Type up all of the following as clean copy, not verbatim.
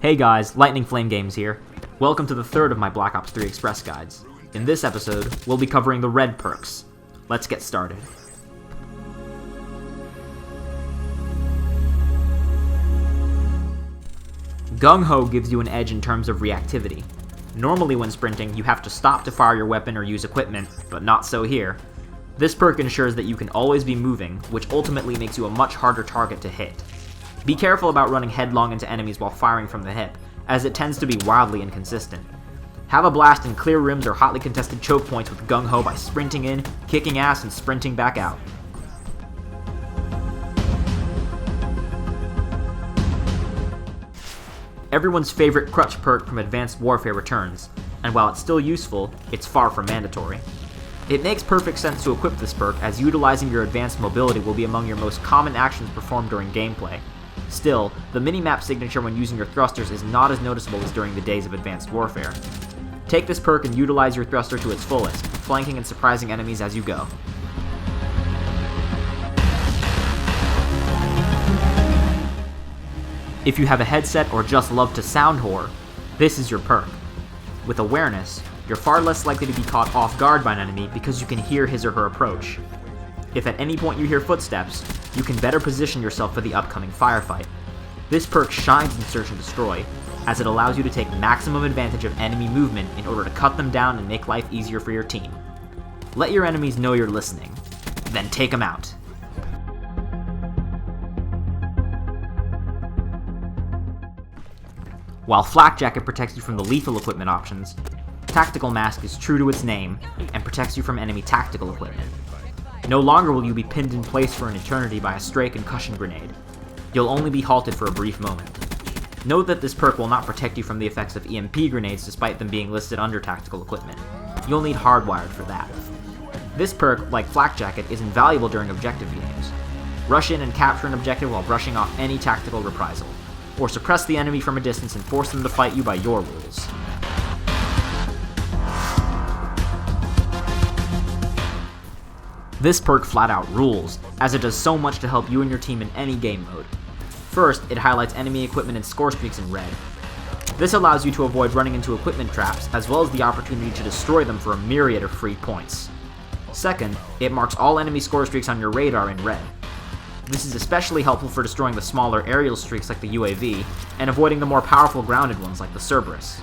Hey guys, Lightning Flame Games here. Welcome to the third of my Black Ops 3 Express guides. In this episode, we'll be covering the red perks. Let's get started. Gung-Ho gives you an edge in terms of reactivity. Normally when sprinting, you have to stop to fire your weapon or use equipment, but not so here. This perk ensures that you can always be moving, which ultimately makes you a much harder target to hit. Be careful about running headlong into enemies while firing from the hip, as it tends to be wildly inconsistent. Have a blast in clear rims or hotly contested choke points with Gung-Ho by sprinting in, kicking ass, and sprinting back out. Everyone's favorite crutch perk from Advanced Warfare returns, and while it's still useful, it's far from mandatory. It makes perfect sense to equip this perk, as utilizing your advanced mobility will be among your most common actions performed during gameplay. Still, the minimap signature when using your thrusters is not as noticeable as during the days of Advanced Warfare. Take this perk and utilize your thruster to its fullest, flanking and surprising enemies as you go. If you have a headset or just love to sound whore, this is your perk. With awareness, you're far less likely to be caught off guard by an enemy because you can hear his or her approach. If at any point you hear footsteps, you can better position yourself for the upcoming firefight. This perk shines in Search and Destroy, as it allows you to take maximum advantage of enemy movement in order to cut them down and make life easier for your team. Let your enemies know you're listening, then take them out. While Flak Jacket protects you from the lethal equipment options, Tactical Mask is true to its name and protects you from enemy tactical equipment. No longer will you be pinned in place for an eternity by a stray concussion grenade. You'll only be halted for a brief moment. Note that this perk will not protect you from the effects of EMP grenades despite them being listed under tactical equipment. You'll need hardwired for that. This perk, like Flak Jacket, is invaluable during objective games. Rush in and capture an objective while brushing off any tactical reprisal, or suppress the enemy from a distance and force them to fight you by your rules. This perk flat out rules, as it does so much to help you and your team in any game mode. First, it highlights enemy equipment and score streaks in red. This allows you to avoid running into equipment traps, as well as the opportunity to destroy them for a myriad of free points. Second, it marks all enemy score streaks on your radar in red. This is especially helpful for destroying the smaller aerial streaks like the UAV, and avoiding the more powerful grounded ones like the Cerberus.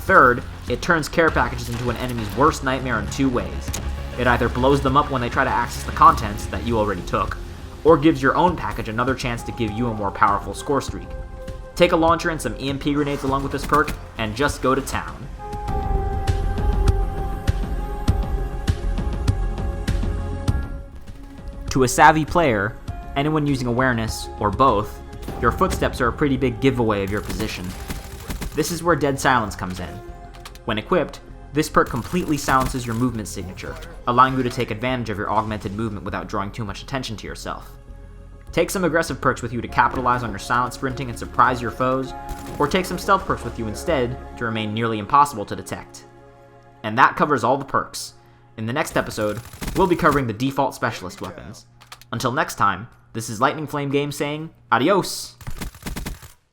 Third, it turns care packages into an enemy's worst nightmare in two ways. It either blows them up when they try to access the contents that you already took, or gives your own package another chance to give you a more powerful score streak. Take a launcher and some EMP grenades along with this perk, and just go to town. To a savvy player, anyone using awareness, or both, your footsteps are a pretty big giveaway of your position. This is where Dead Silence comes in. When equipped, this perk completely silences your movement signature, allowing you to take advantage of your augmented movement without drawing too much attention to yourself. Take some aggressive perks with you to capitalize on your silent sprinting and surprise your foes, or take some stealth perks with you instead to remain nearly impossible to detect. And that covers all the perks. In the next episode, we'll be covering the default specialist weapons. Until next time, this is Lightning Flame Games saying, adios!